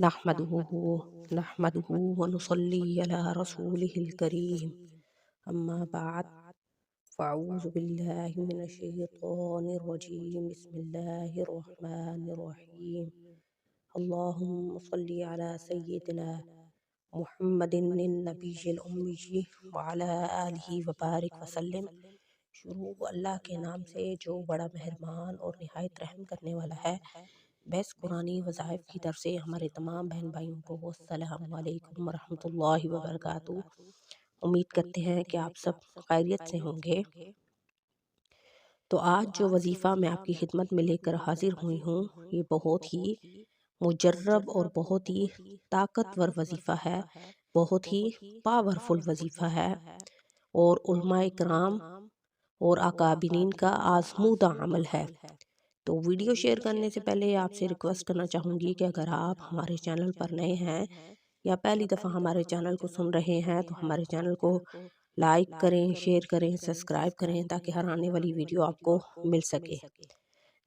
نحمده نحمده ونصلي على رسوله الكريم أما بعد فأعوذ بالله من الشيطان الرجيم بسم الله الرحمن الرحيم اللهم صل على سيدنا محمد النبی الأمی وعلى آلہ وبارک وسلم۔ شروع اللہ کے نام سے جو بڑا مہربان اور نہایت رحم کرنے والا ہے۔ بیس قرآنی وظائف کی طرف سے ہمارے تمام بہن بھائیوں کو السلام علیکم ورحمۃ اللہ وبرکاتہ۔ امید کرتے ہیں کہ آپ سب خیریت سے ہوں گے۔ تو آج جو وظیفہ میں آپ کی خدمت میں لے کر حاضر ہوئی ہوں یہ بہت ہی مجرب اور بہت ہی طاقتور وظیفہ ہے، بہت ہی پاورفل وظیفہ ہے، اور علماء کرام اور اکابرین کا آزمودہ عمل ہے۔ تو ویڈیو شیئر کرنے سے پہلے آپ سے ریکویسٹ کرنا چاہوں گی کہ اگر آپ ہمارے چینل پر نئے ہیں یا پہلی دفعہ ہمارے چینل کو سن رہے ہیں تو ہمارے چینل کو لائک کریں، شیئر کریں، سبسکرائب کریں تاکہ ہر آنے والی ویڈیو آپ کو مل سکے۔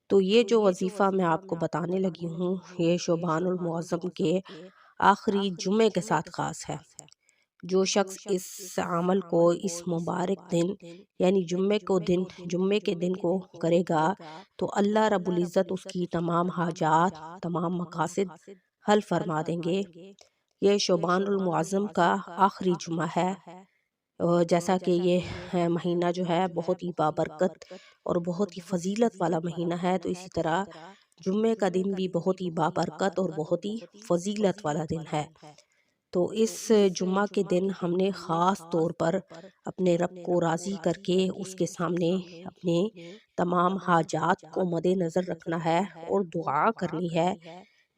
تو یہ جو وظیفہ میں آپ کو بتانے لگی ہوں یہ شعبان المعظم کے آخری جمعے کے ساتھ خاص ہے۔ جو شخص اس عمل کو اس مبارک دن یعنی جمعے کے دن کو کرے گا تو اللہ رب العزت اس کی تمام حاجات، تمام مقاصد حل فرما دیں گے۔ یہ شعبان المعظم کا آخری جمعہ ہے، جیسا کہ یہ مہینہ جو ہے بہت ہی بابرکت اور بہت ہی فضیلت والا مہینہ ہے، تو اسی طرح جمعے کا دن بھی بہت ہی بابرکت اور بہت ہی فضیلت والا دن ہے۔ تو اس جمعہ کے دن ہم نے خاص طور پر اپنے رب کو راضی کر کے اس کے سامنے اپنے تمام حاجات کو مد نظر رکھنا ہے اور دعا کرنی ہے۔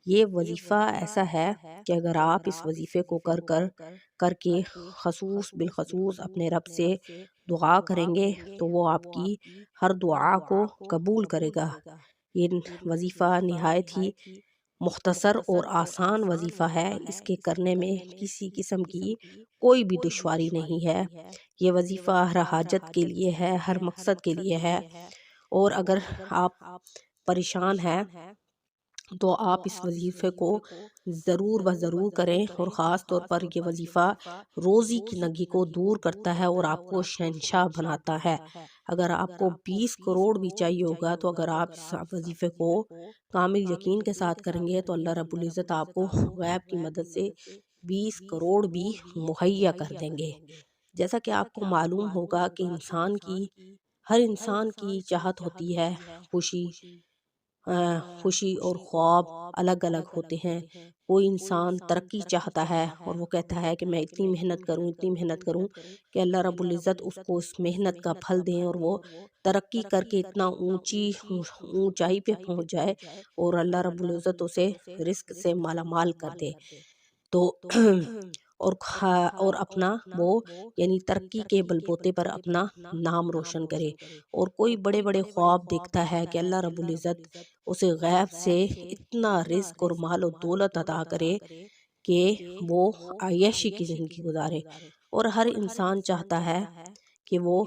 یہ وظیفہ ایسا ہے کہ اگر آپ اس وظیفے کو کر کے بالخصوص اپنے رب سے دعا کریں گے تو وہ آپ کی ہر دعا کو قبول کرے گا۔ یہ وظیفہ نہایت ہی مختصر اور آسان وظیفہ ہے، اس کے کرنے میں کسی قسم کی کوئی بھی دشواری نہیں ہے۔ یہ وظیفہ ہر حاجت کے لیے ہے، ہر مقصد کے لیے ہے، اور اگر آپ پریشان ہیں تو آپ اس وظیفے کو ضرور کریں، اور خاص طور پر یہ وظیفہ روزی کی تنگی کو دور کرتا ہے اور آپ کو شہنشاہ بناتا ہے۔ اگر آپ کو 20 کروڑ بھی چاہیے ہوگا تو اگر آپ اس وظیفے کو کامل یقین کے ساتھ کریں گے تو اللہ رب العزت آپ کو غیب کی مدد سے 20 کروڑ بھی مہیا کر دیں گے۔ جیسا کہ آپ کو معلوم ہوگا کہ ہر انسان کی چاہت ہوتی ہے، خوشی اور خواب الگ الگ ہوتے ہیں۔ کوئی انسان ترقی چاہتا ہے اور وہ کہتا ہے کہ میں اتنی محنت کروں کہ اللہ رب العزت اس کو اس محنت کا پھل دیں اور وہ ترقی کر کے اتنا اونچائی پہ پہنچ جائے اور اللہ رب العزت اسے رزق سے مالا مال کر دے، تو اور اپنا وہ یعنی ترقی کے بلبوتے پر اپنا نام روشن کرے۔ اور کوئی بڑے بڑے خواب دیکھتا ہے کہ اللہ رب العزت اسے غیب سے اتنا رزق اور مال و دولت عطا کرے کہ وہ عیاشی کی زندگی گزارے، اور ہر انسان چاہتا ہے کہ وہ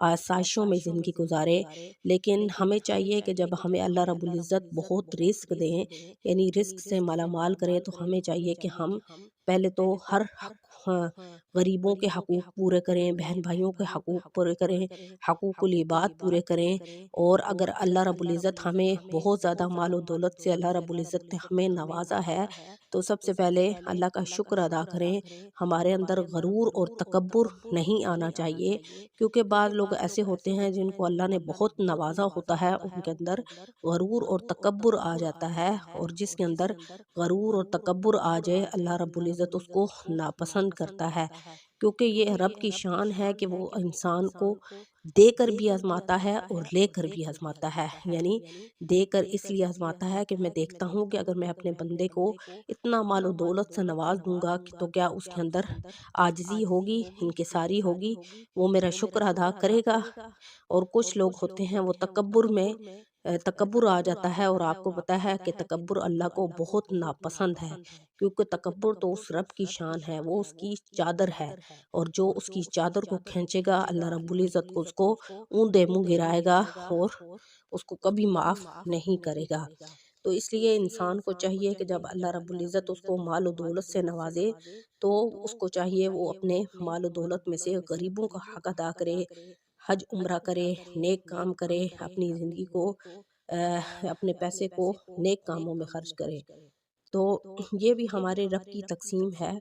آسائشوں میں زندگی گزارے، لیکن ہمیں چاہیے کہ جب ہمیں اللہ رب العزت بہت رزق دیں یعنی رزق سے مالا مال کرے تو ہمیں چاہیے کہ ہم پہلے تو ہر غریبوں کے حقوق پورے کریں، بہن بھائیوں کے حقوق پورے کریں، حقوق العباد پورے کریں، اور اگر اللہ رب العزت ہمیں بہت زیادہ مال و دولت سے اللہ رب العزت نے ہمیں نوازا ہے تو سب سے پہلے اللہ کا شکر ادا کریں۔ ہمارے اندر غرور اور تکبر نہیں آنا چاہیے، کیونکہ بعض لوگ ایسے ہوتے ہیں جن کو اللہ نے بہت نوازا ہوتا ہے، ان کے اندر غرور اور تکبر آ جاتا ہے، اور جس کے اندر غرور اور تکبر آ جائے اللہ رب العزت اس کو ناپسند کرتا ہے، کیونکہ یہ رب کی شان ہے کہ وہ انسان کو دے کر بھی آزماتا ہے اور لے کر بھی آزماتا ہے۔ یعنی دے کر اس لیے آزماتا ہے کہ میں دیکھتا ہوں کہ اگر میں اپنے بندے کو اتنا مال و دولت سے نواز دوں گا تو کیا اس کے اندر عاجزی ہوگی، انکساری ہوگی، وہ میرا شکر ادا کرے گا۔ اور کچھ لوگ ہوتے ہیں وہ تکبر آ جاتا ہے، اور آپ کو پتہ ہے کہ تکبر اللہ کو بہت ناپسند ہے، کیونکہ تکبر تو اس رب کی شان ہے، وہ اس کی چادر ہے، اور جو اس کی چادر کو کھینچے گا اللہ رب العزت کو اس کو اوندا منہ گرائے گا اور اس کو کبھی معاف نہیں کرے گا۔ تو اس لیے انسان کو چاہیے کہ جب اللہ رب العزت اس کو مال و دولت سے نوازے تو اس کو چاہیے وہ اپنے مال و دولت میں سے غریبوں کا حق ادا کرے، حج عمرہ کرے، نیک کام کرے، اپنی زندگی کو اپنے پیسے کو نیک کاموں میں خرچ کرے۔ تو یہ بھی ہمارے رب کی تقسیم ہے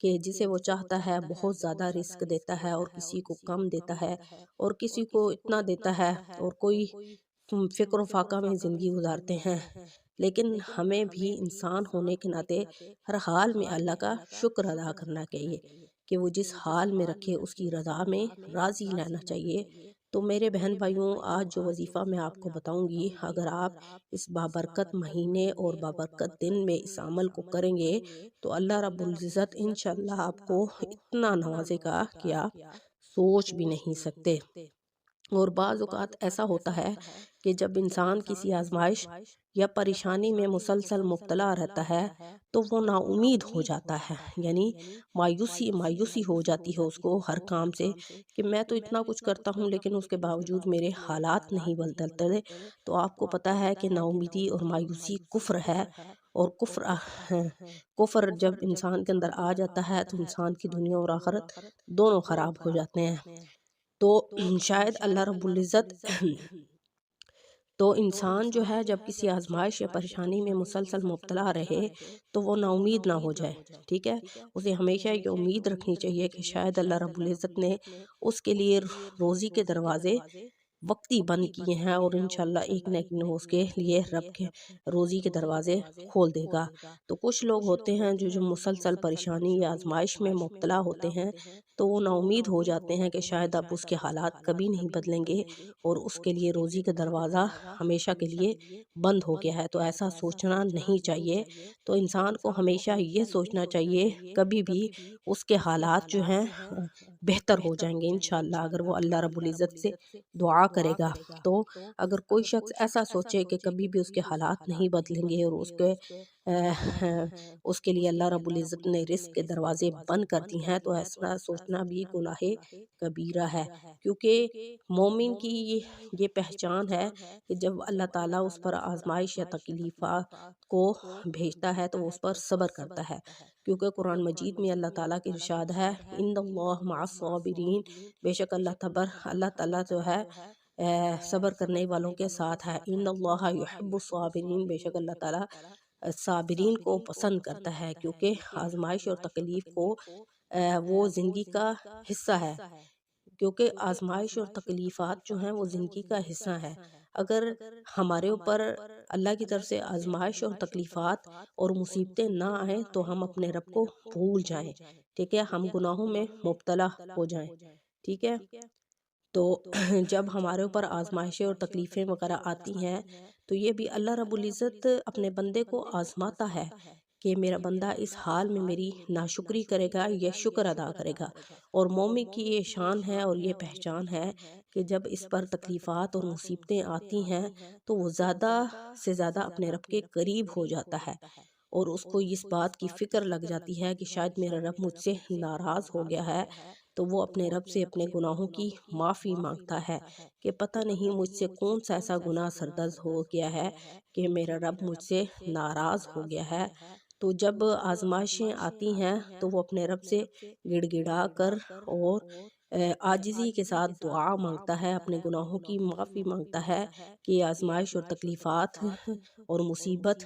کہ جسے وہ چاہتا ہے بہت زیادہ رزق دیتا ہے، اور کسی کو کم دیتا ہے، اور کسی کو اتنا دیتا ہے، اور کوئی فکر و فاقہ میں زندگی گزارتے ہیں۔ لیکن ہمیں بھی انسان ہونے کے ناطے ہر حال میں اللہ کا شکر ادا کرنا چاہیے کہ وہ جس حال میں رکھے اس کی رضا میں راضی رہنا چاہیے۔ تو میرے بہن بھائیوں، آج جو وظیفہ میں آپ کو بتاؤں گی، اگر آپ اس بابرکت مہینے اور بابرکت دن میں اس عمل کو کریں گے تو اللہ رب العزت انشاءاللہ آپ کو اتنا نوازے گا کہ آپ سوچ بھی نہیں سکتے۔ اور بعض اوقات ایسا ہوتا ہے کہ جب انسان کسی آزمائش یا پریشانی میں مسلسل مبتلا رہتا ہے تو وہ نا امید ہو جاتا ہے، یعنی مایوسی ہو جاتی ہے اس کو ہر کام سے، کہ میں تو اتنا کچھ کرتا ہوں لیکن اس کے باوجود میرے حالات نہیں بدلتے۔ تو آپ کو پتہ ہے کہ نا امیدی اور مایوسی کفر ہے، اور کفر جب انسان کے اندر آ جاتا ہے تو انسان کی دنیا اور آخرت دونوں خراب ہو جاتے ہیں۔ تو شاید اللہ رب العزت تو انسان جو ہے جب کسی آزمائش یا پریشانی میں مسلسل مبتلا رہے تو وہ نا امید نہ ہو جائے، ٹھیک ہے؟ اسے ہمیشہ یہ امید رکھنی چاہیے کہ شاید اللہ رب العزت نے اس کے لیے روزی کے دروازے وقتی بند کیے ہیں، اور انشاءاللہ ایک نہ ایک دن اس کے لیے رب کے روزی کے دروازے کھول دے گا۔ تو کچھ لوگ ہوتے ہیں جو مسلسل پریشانی یا آزمائش میں مبتلا ہوتے ہیں تو وہ نا امید ہو جاتے ہیں کہ شاید اب اس کے حالات کبھی نہیں بدلیں گے اور اس کے لیے روزی کا دروازہ ہمیشہ کے لیے بند ہو گیا ہے۔ تو ایسا سوچنا نہیں چاہیے۔ تو انسان کو ہمیشہ یہ سوچنا چاہیے کبھی بھی اس کے حالات جو ہیں بہتر ہو جائیں گے انشاءاللہ اگر وہ اللہ رب العزت سے دعا کرے گا۔ تو اگر کوئی شخص ایسا سوچے کہ کبھی بھی اس کے حالات نہیں بدلیں گے اور اس کے لیے اللہ رب العزت نے رزق کے دروازے بند کر دی ہیں، تو ایسا سوچنا بھی گناہ کبیرہ ہے، کیونکہ مومن کی یہ پہچان ہے کہ جب اللہ تعالیٰ اس پر آزمائش یا تکلیفات کو بھیجتا ہے تو وہ اس پر صبر کرتا ہے، کیونکہ قرآن مجید میں اللہ تعالیٰ کی ارشاد ہے ان اللہ مع الصابرین، بے شک اللہ تعالیٰ جو ہے صبر کرنے والوں کے ساتھ ہے۔ ان اللہ یحب الصابرین، بے شک اللہ تعالیٰ صابرین کو پسند کرتا ہے، کیونکہ آزمائش اور تکلیف کو وہ زندگی کا حصہ ہے، کیونکہ آزمائش اور تکلیفات جو ہیں وہ زندگی کا حصہ ہے۔ اگر ہمارے اوپر اللہ کی طرف سے آزمائش اور تکلیفات اور مصیبتیں نہ آئیں تو ہم اپنے رب کو بھول جائیں، ٹھیک ہے، ہم گناہوں میں مبتلا ہو جائیں، ٹھیک ہے۔ تو جب ہمارے اوپر آزمائشیں اور تکلیفیں وغیرہ آتی ہیں تو یہ بھی اللہ رب العزت اپنے بندے کو آزماتا ہے کہ میرا بندہ اس حال میں میری ناشکری کرے گا یا شکر ادا کرے گا۔ اور مومن کی یہ شان ہے اور یہ پہچان ہے کہ جب اس پر تکلیفات اور مصیبتیں آتی ہیں تو وہ زیادہ سے زیادہ اپنے رب کے قریب ہو جاتا ہے، اور اس کو اس بات کی فکر لگ جاتی ہے کہ شاید میرا رب مجھ سے ناراض ہو گیا ہے، تو وہ اپنے رب سے اپنے گناہوں کی معافی مانگتا ہے کہ پتہ نہیں مجھ سے کون سا ایسا گناہ سرزد ہو گیا ہے کہ میرا رب مجھ سے ناراض ہو گیا ہے۔ تو جب آزمائشیں آتی ہیں تو وہ اپنے رب سے گڑ گڑا کر اور عاجزی کے ساتھ دعا مانگتا ہے، اپنے گناہوں کی معافی مانگتا ہے کہ آزمائش اور تکلیفات اور مصیبت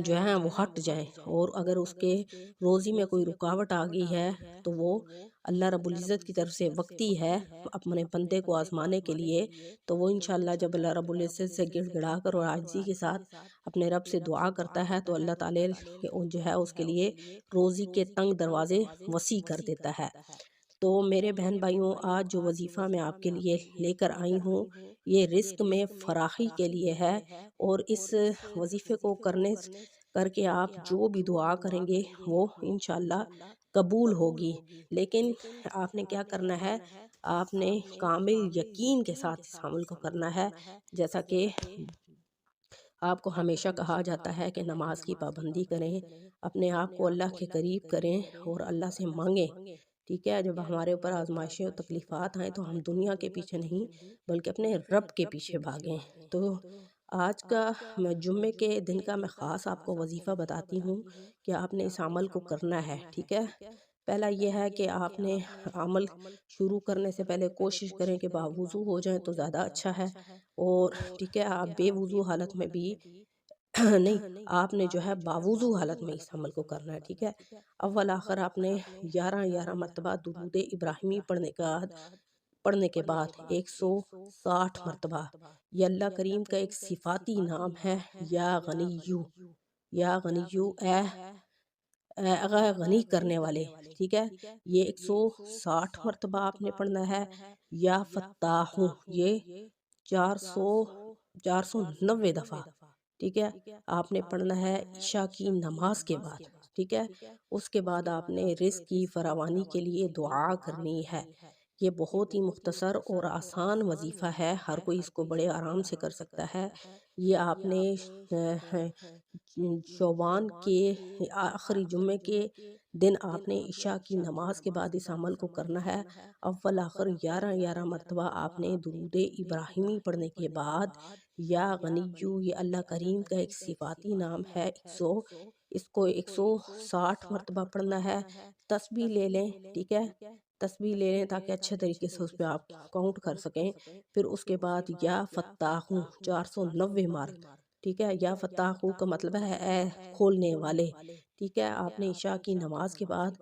جو ہیں وہ ہٹ جائیں، اور اگر اس کے روزی میں کوئی رکاوٹ آ گئی ہے تو وہ اللہ رب العزت کی طرف سے وقتی ہے اپنے بندے کو آزمانے کے لیے۔ تو وہ انشاءاللہ جب اللہ رب العزت سے گڑ گڑا کر اور عاجزی کے ساتھ اپنے رب سے دعا کرتا ہے تو اللہ تعالیٰ جو ہے اس کے لیے روزی کے تنگ دروازے وسیع کر دیتا ہے۔ تو میرے بہن بھائیوں، آج جو وظیفہ میں آپ کے لیے لے کر آئی ہوں یہ رزق میں فراخی کے لیے ہے، اور اس وظیفے کو کر کے آپ جو بھی دعا کریں گے وہ انشاءاللہ قبول ہوگی۔ لیکن آپ نے کیا کرنا ہے، آپ نے کامل یقین کے ساتھ اس عمل کو کرنا ہے، جیسا کہ آپ کو ہمیشہ کہا جاتا ہے کہ نماز کی پابندی کریں، اپنے آپ کو اللہ کے قریب کریں اور اللہ سے مانگیں، ٹھیک ہے۔ جب ہمارے اوپر آزمائشیں اور تکلیفات آئیں تو ہم دنیا کے پیچھے نہیں بلکہ اپنے رب کے پیچھے بھاگیں۔ تو آج کا میں جمعے کے دن کا میں خاص آپ کو وظیفہ بتاتی ہوں کہ آپ نے اس عمل کو کرنا ہے، ٹھیک ہے۔ پہلا یہ ہے کہ آپ نے عمل شروع کرنے سے پہلے کوشش کریں کہ باوضو ہو جائیں تو زیادہ اچھا ہے، اور ٹھیک ہے آپ بے وضو حالت میں بھی نہیں، آپ نے جو ہے باوضو حالت میں اس عمل کو کرنا ہے، ٹھیک ہے۔ اول آخر آپ نے 11 مرتبہ درود ابراہیمی پڑھنے کے بعد 160 مرتبہ، یہ اللہ کریم کا ایک صفاتی نام ہے، یا غنیو، یا غنیو، اے غنی کرنے والے، ٹھیک ہے۔ یہ 160 مرتبہ آپ نے پڑھنا ہے۔ یا فتاح، یہ 490 دفعہ، ٹھیک ہے، آپ نے پڑھنا ہے عشاء کی نماز کے بعد، ٹھیک ہے۔ اس کے بعد آپ نے رزق کی فراوانی کے لیے دعا کرنی ہے۔ یہ بہت ہی مختصر اور آسان وظیفہ ہے، ہر کوئی اس کو بڑے آرام سے کر سکتا ہے۔ یہ آپ نے شعبان کے آخری جمعے کے دن آپ نے عشاء کی نماز کے بعد اس عمل کو کرنا ہے۔ اول آخر 11 مرتبہ آپ نے درود ابراہیمی پڑھنے کے بعد یا غنیو، یہ اللہ کریم کا ایک صفاتی نام ہے، اس کو 160 مرتبہ پڑھنا ہے۔ تسبیح لے لیں، ٹھیک ہے، تسبیح لے لیں تاکہ اچھے طریقے سے اس پہ آپ کاؤنٹ کر سکیں۔ پھر اس کے بعد یا فتاح 490 مار، ٹھیک ہے۔ یا فتاح کا مطلب ہے اے کھولنے والے، ٹھیک ہے۔ آپ نے عشاء کی نماز کے بعد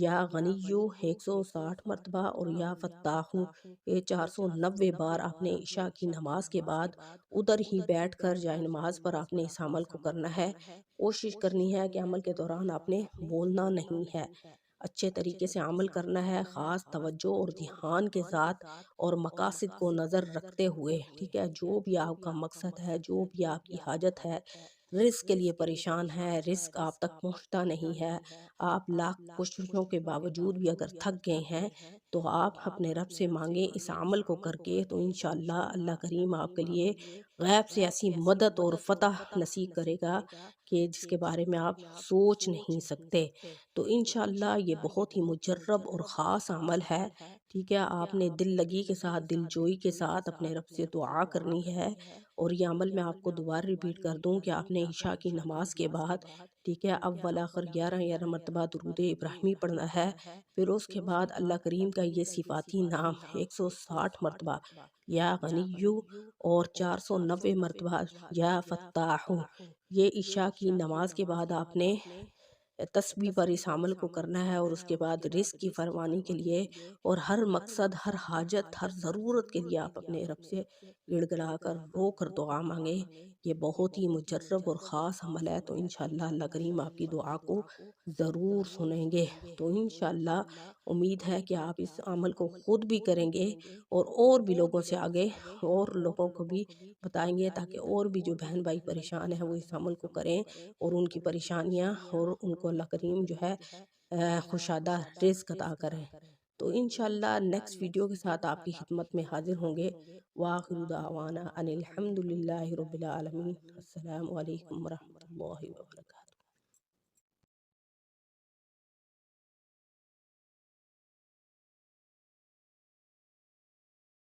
یا غنیو 160 مرتبہ اور یا فتاح یہ 490 بار آپ نے عشاء کی نماز کے بعد ادھر ہی بیٹھ کر جائے نماز پر آپ نے اس عمل کو کرنا ہے۔ کوشش کرنی ہے کہ عمل کے دوران آپ نے بولنا نہیں ہے، اچھے طریقے سے عمل کرنا ہے، خاص توجہ اور دھیان کے ساتھ اور مقاصد کو نظر رکھتے ہوئے، ٹھیک ہے۔ جو بھی آپ کا مقصد ہے، جو بھی آپ کی حاجت ہے، رزق کے لیے پریشان ہے، رزق آپ تک پہنچتا نہیں ہے، آپ لاکھ کوششوں کے باوجود بھی اگر تھک گئے ہیں تو آپ اپنے رب سے مانگیں اس عمل کو کر کے، تو انشاءاللہ اللہ کریم آپ کے لیے غیب سے ایسی مدد اور فتح نصیب کرے گا کہ جس کے بارے میں آپ سوچ نہیں سکتے۔ تو انشاءاللہ یہ بہت ہی مجرب اور خاص عمل ہے، ٹھیک ہے۔ آپ نے دل لگی کے ساتھ، دل جوئی کے ساتھ اپنے رب سے دعا کرنی ہے، اور یہ عمل میں آپ کو دوبارہ ریپیٹ کر دوں کہ آپ نے عشاء کی نماز کے بعد، ٹھیک ہے، اول آخر 11 مرتبہ درود ابراہیمی پڑھنا ہے۔ پھر اس کے بعد اللہ کریم کا یہ صفاتی نام 160 مرتبہ یا غنیو اور 490 مرتبہ یا فتاح، یہ عشاء کی نماز کے بعد آپ نے تسبیح پر اس عمل کو کرنا ہے، اور اس کے بعد رزق کی فراوانی کے لیے اور ہر مقصد، ہر حاجت، ہر ضرورت کے لیے آپ اپنے رب سے گڑ گڑا کر رو کر دعا مانگے۔ یہ بہت ہی مجرب اور خاص عمل ہے، تو انشاءاللہ اللہ کریم آپ کی دعا کو ضرور سنیں گے۔ تو انشاءاللہ امید ہے کہ آپ اس عمل کو خود بھی کریں گے اور بھی لوگوں سے آگے اور لوگوں کو بھی بتائیں گے، تاکہ اور بھی جو بہن بھائی پریشان ہیں وہ اس عمل کو کریں اور ان کی پریشانیاں اور ان کو اللہ کریم جو ہے خوشادہ رزق عطا کریں۔ تو انشاءاللہ نیکسٹ ویڈیو کے ساتھ آپ کی خدمت میں حاضر ہوں گے۔ وآخر دعوانا ان الحمد للہ رب العالمین۔ السلام علیکم ورحمۃ اللہ وبرکاتہ۔